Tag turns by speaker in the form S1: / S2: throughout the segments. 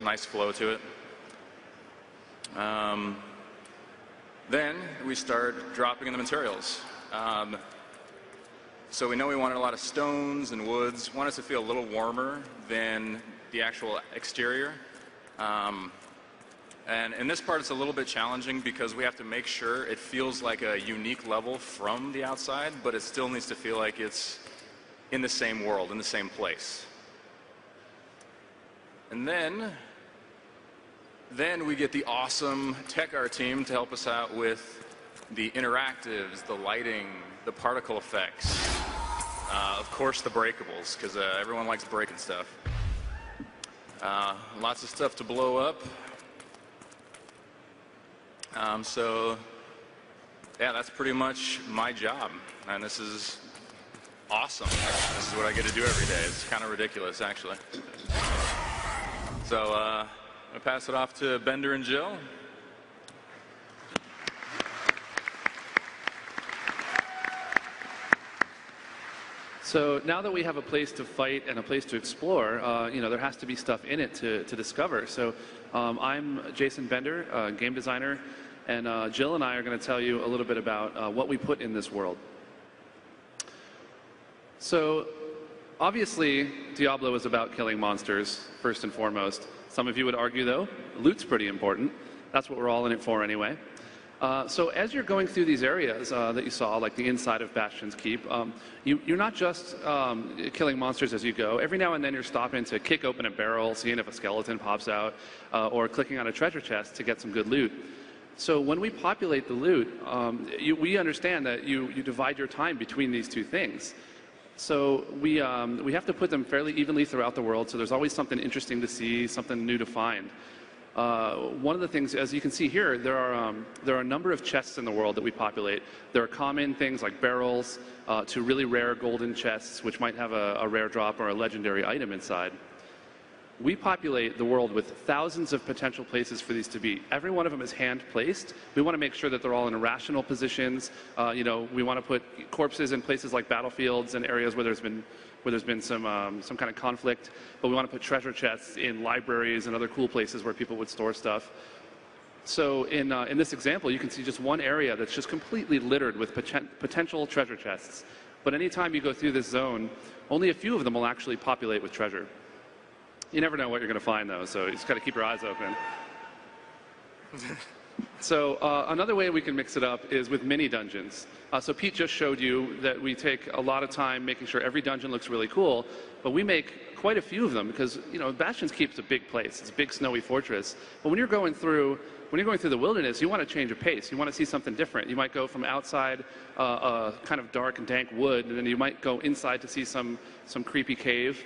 S1: nice flow to it. Then we start dropping in the materials. So we know we wanted a lot of stones and woods. Want it to feel a little warmer than the actual exterior. And in this part, it's a little bit challenging because we have to make sure it feels like a unique level from the outside, but it still needs to feel like it's in the same world, in the same place. And then we get the awesome tech art team to help us out with the interactives, the lighting, the particle effects, of course the breakables, because everyone likes breaking stuff. Lots of stuff to blow up. So yeah, that's pretty much my job, and this is awesome. This is what I get to do every day. It's kind of ridiculous, actually. So I'm gonna pass it off to Bender and Jill.
S2: So now that we have a place to fight and a place to explore, you know, there has to be stuff in it to discover. So I'm Jason Bender, game designer, and Jill and I are going to tell you a little bit about what we put in this world. So obviously, Diablo is about killing monsters, first and foremost. Some of you would argue, though, loot's pretty important. That's what we're all in it for anyway. So as you're going through these areas that you saw, like the inside of Bastion's Keep, you're not just killing monsters as you go. Every now and then you're stopping to kick open a barrel, seeing if a skeleton pops out, or clicking on a treasure chest to get some good loot. So when we populate the loot, we understand that you divide your time between these two things. So we have to put them fairly evenly throughout the world, so there's always something interesting to see, something new to find. One of the things, as you can see here, there are a number of chests in the world that we populate. There are common things like barrels to really rare golden chests, which might have a rare drop or a legendary item inside. We populate the world with thousands of potential places for these to be. Every one of them is hand-placed. We want to make sure that they're all in rational positions. You know, we want to put corpses in places like battlefields and areas where there's been some kind of conflict, but we want to put treasure chests in libraries and other cool places where people would store stuff. So in this example, you can see just one area that's just completely littered with potential treasure chests. But anytime you go through this zone, only a few of them will actually populate with treasure. You never know what you're going to find, though, so you just got to keep your eyes open. So another way we can mix it up is with mini dungeons. So Pete just showed you that we take a lot of time making sure every dungeon looks really cool, but we make quite a few of them because, you know, Bastion's Keep is a big place. It's a big snowy fortress. But when you're going through the wilderness, you want to change a pace. You want to see something different. You might go from outside a kind of dark and dank wood, and then you might go inside to see some creepy cave.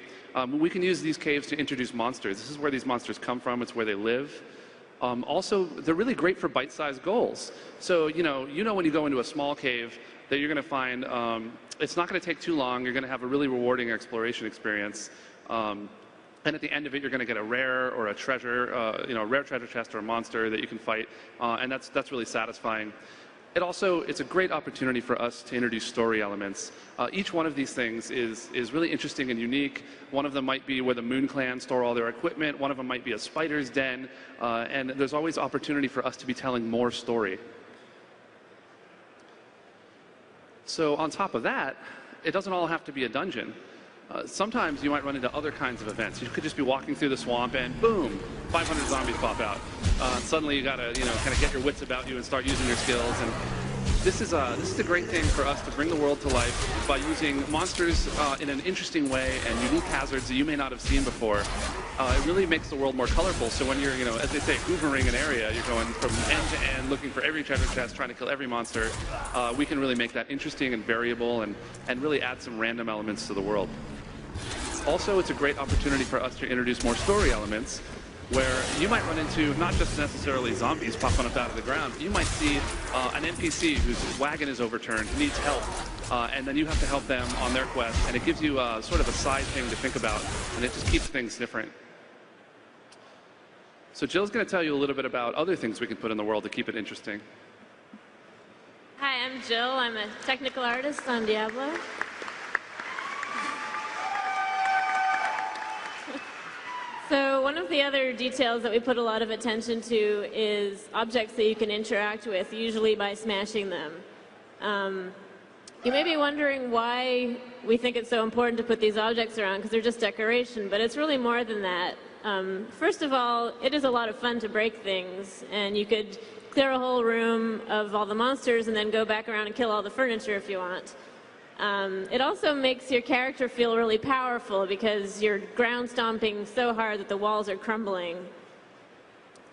S2: We can use these caves to introduce monsters. This is where these monsters come from. It's where they live. Also, they're really great for bite-sized goals. So, you know when you go into a small cave that you're going to find it's not going to take too long. You're going to have a really rewarding exploration experience. And at the end of it, you're going to get a rare or a treasure, a rare treasure chest or a monster that you can fight, and that's really satisfying. It's a great opportunity for us to introduce story elements. Each one of these things is really interesting and unique. One of them might be where the Moon Clan store all their equipment. One of them might be a spider's den. And there's always opportunity for us to be telling more story. So on top of that, it doesn't all have to be a dungeon. Sometimes you might run into other kinds of events. You could just be walking through the swamp and boom, 500 zombies pop out. Suddenly you gotta, kind of get your wits about you and start using your skills. And this is a great thing for us to bring the world to life by using monsters in an interesting way and unique hazards that you may not have seen before. It really makes the world more colorful. So when you're, as they say, hoovering an area, you're going from end to end, looking for every treasure chest, trying to kill every monster. We can really make that interesting and variable and really add some random elements to the world. Also, it's a great opportunity for us to introduce more story elements where you might run into not just necessarily zombies popping up out of the ground, but you might see an NPC whose wagon is overturned, who needs help, and then you have to help them on their quest, and it gives you sort of a side thing to think about, and it just keeps things different. So Jill's going to tell you a little bit about other things we can put in the world to keep it interesting.
S3: Hi, I'm Jill. I'm a technical artist on Diablo. So one of the other details that we put a lot of attention to is objects that you can interact with, usually by smashing them. You may be wondering why we think it's so important to put these objects around, because they're just decoration, but it's really more than that. First of all, it is a lot of fun to break things, and you could clear a whole room of all the monsters and then go back around and kill all the furniture if you want. It also makes your character feel really powerful because you're ground stomping so hard that the walls are crumbling.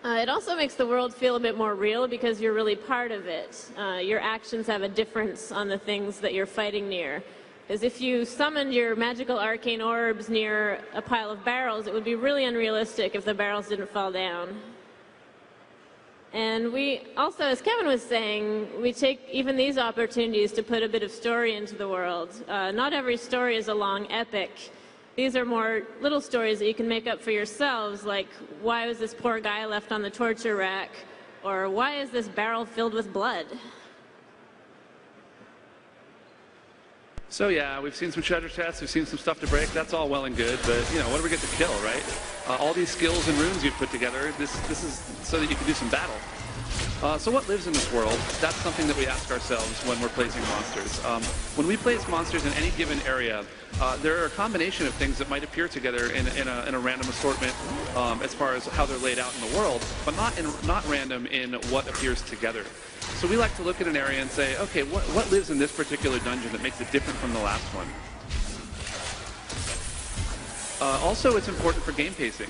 S3: It also makes the world feel a bit more real because you're really part of it. Your actions have a difference on the things that you're fighting near. Because if you summoned your magical arcane orbs near a pile of barrels, it would be really unrealistic if the barrels didn't fall down. And we also, as Kevin was saying, we take even these opportunities to put a bit of story into the world. Not every story is a long epic. These are more little stories that you can make up for yourselves, like why was this poor guy left on the torture rack, or why is this barrel filled with blood?
S2: So yeah, we've seen some treasure chests, we've seen some stuff to break. That's all well and good, but you know, what do we get to kill, right? All these skills and runes you've put together, this is so that you can do some battle. So what lives in this world? That's something that we ask ourselves when we're placing monsters. When we place monsters in any given area, there are a combination of things that might appear together in a random assortment as far as how they're laid out in the world, but not random in what appears together. So we like to look at an area and say, okay, what lives in this particular dungeon that makes it different from the last one? Also, it's important for game pacing.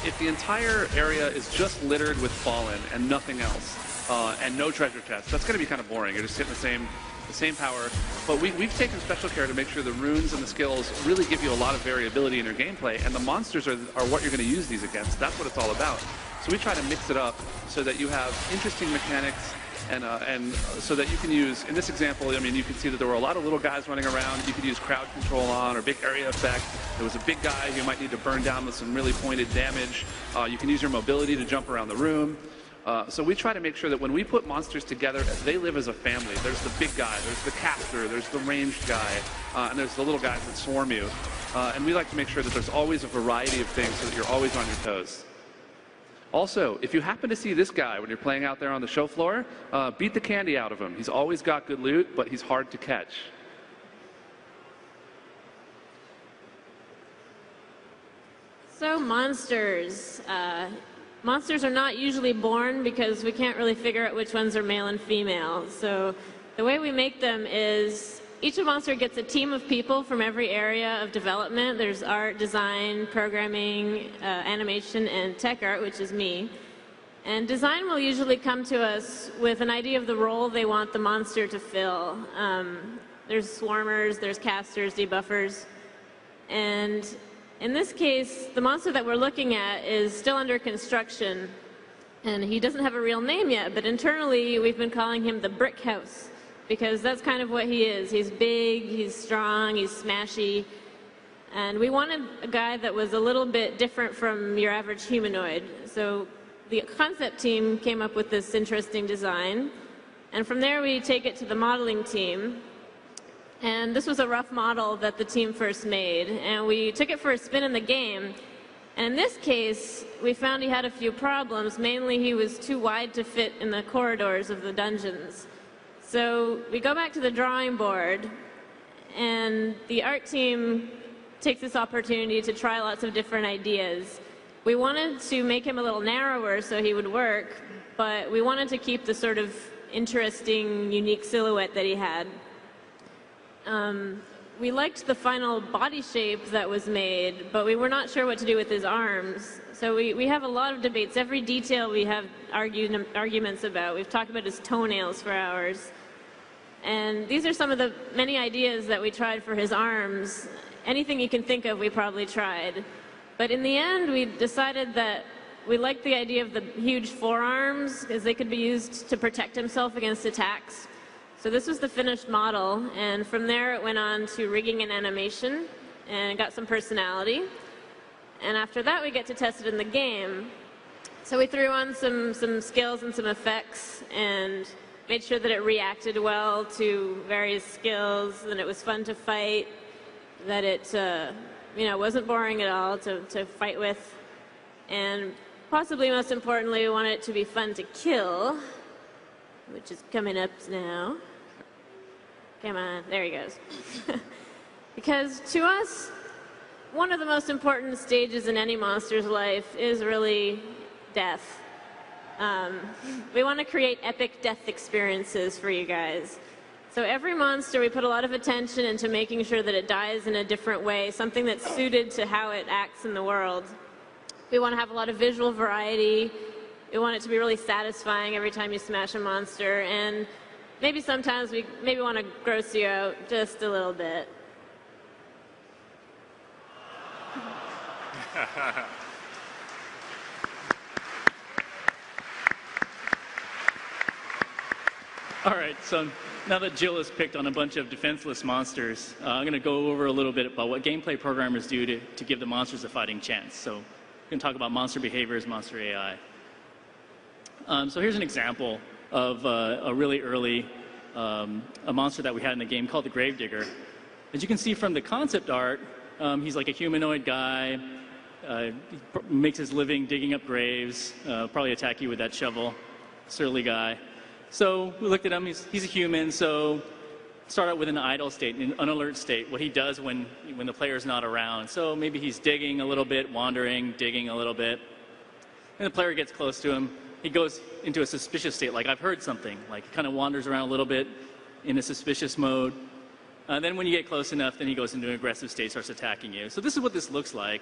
S2: If the entire area is just littered with fallen and nothing else, and no treasure chests, that's going to be kind of boring. You're just hitting the same power. But we've taken special care to make sure the runes and the skills really give you a lot of variability in your gameplay, and the monsters are what you're going to use these against. That's what it's all about. So we try to mix it up so that you have interesting mechanics, and so that you can use, in this example, I mean, you can see that there were a lot of little guys running around. You could use crowd control on, or big area effect. There was a big guy you might need to burn down with some really pointed damage. You can use your mobility to jump around the room. So we try to make sure that when we put monsters together, they live as a family. There's the big guy, there's the caster, there's the ranged guy, and there's the little guys that swarm you. And we like to make sure that there's always a variety of things so that you're always on your toes. Also, if you happen to see this guy when you're playing out there on the show floor, beat the candy out of him. He's always got good loot, but he's hard to catch.
S3: So monsters. Monsters are not usually born because we can't really figure out which ones are male and female. So the way we make them is each monster gets a team of people from every area of development. There's art, design, programming, animation, and tech art, which is me. And design will usually come to us with an idea of the role they want the monster to fill. There's swarmers, there's casters, debuffers. And in this case, the monster that we're looking at is still under construction. And he doesn't have a real name yet, but internally we've been calling him the Brick House, because that's kind of what he is. He's big, he's strong, he's smashy. And we wanted a guy that was a little bit different from your average humanoid. So the concept team came up with this interesting design. And from there we take it to the modeling team. And this was a rough model that the team first made. And we took it for a spin in the game. And in this case, we found he had a few problems. Mainly he was too wide to fit in the corridors of the dungeons. So we go back to the drawing board, and the art team takes this opportunity to try lots of different ideas. We wanted to make him a little narrower so he would work, but we wanted to keep the sort of interesting, unique silhouette that he had. We liked the final body shape that was made, but we were not sure what to do with his arms. So we have a lot of debates. Every detail we have arguments about. We've talked about his toenails for hours. And these are some of the many ideas that we tried for his arms. Anything you can think of, we probably tried. But in the end, we decided that we liked the idea of the huge forearms, because they could be used to protect himself against attacks. So this was the finished model, and from there it went on to rigging and animation, and got some personality. And after that, we get to test it in the game. So we threw on some skills and some effects, and made sure that it reacted well to various skills, and it was fun to fight, that it wasn't boring at all to fight with. And possibly most importantly, we want it to be fun to kill, which is coming up now. Come on, there he goes. Because to us, one of the most important stages in any monster's life is really death. We want to create epic death experiences for you guys. So every monster, we put a lot of attention into making sure that it dies in a different way, something that's suited to how it acts in the world. We want to have a lot of visual variety. We want it to be really satisfying every time you smash a monster, and maybe sometimes we maybe want to gross you out just a little bit.
S4: All right, so now that Jill has picked on a bunch of defenseless monsters, I'm going to go over a little bit about what gameplay programmers do to give the monsters a fighting chance. So we're going to talk about monster behaviors, monster AI. So here's an example of a really early a monster that we had in the game called the Gravedigger. As you can see from the concept art, he's like a humanoid guy. He makes his living digging up graves, probably attack you with that shovel. Surly guy. So we looked at him, he's a human, so start out with an idle state, an unalert state, what he does when the player's not around. So maybe he's digging a little bit, wandering, digging a little bit. And the player gets close to him, he goes into a suspicious state, like I've heard something, like he kind of wanders around a little bit in a suspicious mode. Then when you get close enough, then he goes into an aggressive state, starts attacking you. So this is what this looks like.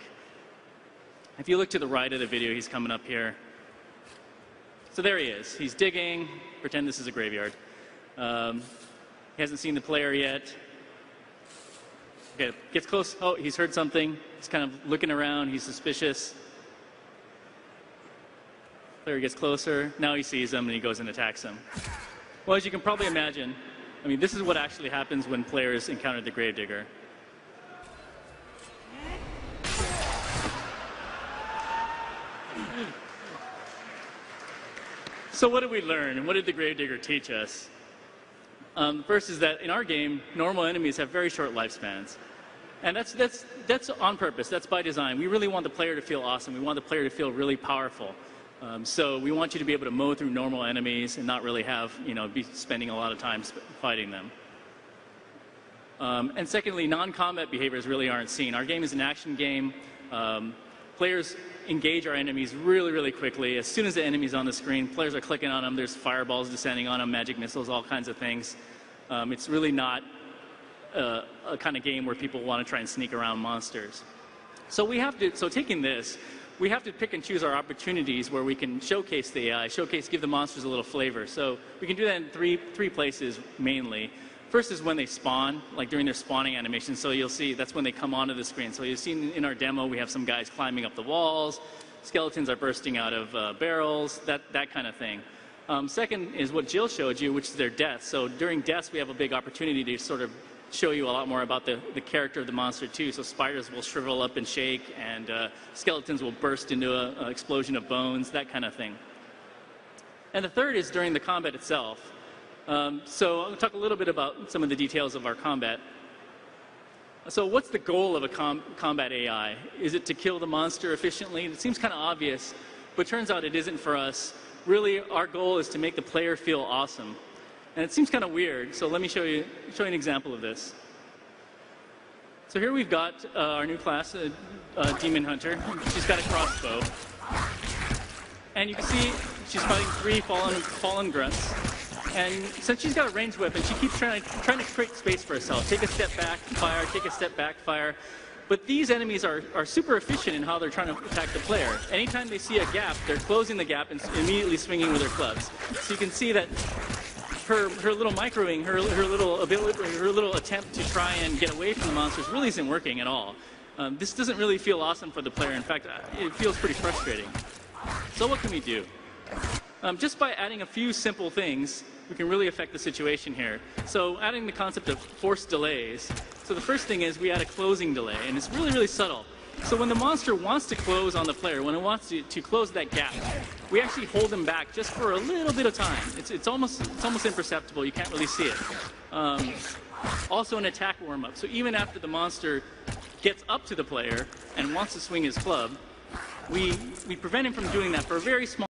S4: If you look to the right of the video, he's coming up here. So there he is. He's digging. Pretend this is a graveyard. He hasn't seen the player yet. Okay, gets close. Oh, he's heard something. He's kind of looking around. He's suspicious. Player gets closer. Now he sees him, and he goes and attacks him. Well, as you can probably imagine, I mean, this is what actually happens when players encounter the Gravedigger. So what did we learn, and what did the Gravedigger teach us? First is that in our game, normal enemies have very short lifespans. And that's on purpose, that's by design. We really want the player to feel awesome. We want the player to feel really powerful. So we want you to be able to mow through normal enemies and not really have, be spending a lot of time fighting them. And secondly, non-combat behaviors really aren't seen. Our game is an action game. Players engage our enemies really, really quickly. As soon as the enemy's on the screen, players are clicking on them. There's fireballs descending on them, magic missiles, all kinds of things. It's really not a kind of game where people want to try and sneak around monsters. So taking this, we have to pick and choose our opportunities where we can showcase the AI, give the monsters a little flavor. So we can do that in three places mainly. First is when they spawn, like during their spawning animation. So you'll see that's when they come onto the screen. So you've seen in our demo, we have some guys climbing up the walls, skeletons are bursting out of barrels, that kind of thing. Second is what Jill showed you, which is their deaths. So during deaths, we have a big opportunity to sort of show you a lot more about the character of the monster too. So spiders will shrivel up and shake, and skeletons will burst into an explosion of bones, that kind of thing. And the third is during the combat itself. So I'll talk a little bit about some of the details of our combat. So what's the goal of a combat AI? Is it to kill the monster efficiently? It seems kind of obvious, but it turns out it isn't for us. Really, our goal is to make the player feel awesome. And it seems kind of weird, so let me show you an example of this. So here we've got our new class, Demon Hunter. She's got a crossbow. And you can see she's fighting 3 fallen grunts. And since she's got a ranged weapon, she keeps trying to create space for herself. Take a step back, fire, take a step back, fire. But these enemies are super efficient in how they're trying to attack the player. Anytime they see a gap, they're closing the gap and immediately swinging with their clubs. So you can see that her little microing, her little attempt to try and get away from the monsters really isn't working at all. This doesn't really feel awesome for the player. In fact, it feels pretty frustrating. So what can we do? Just by adding a few simple things, we can really affect the situation here. So adding the concept of forced delays. So the first thing is we add a closing delay, and it's really, really subtle. So when the monster wants to close on the player, when it wants to close that gap, we actually hold them back just for a little bit of time. It's almost imperceptible. You can't really see it. Also an attack warm-up. So even after the monster gets up to the player and wants to swing his club, we prevent him from doing that for a very small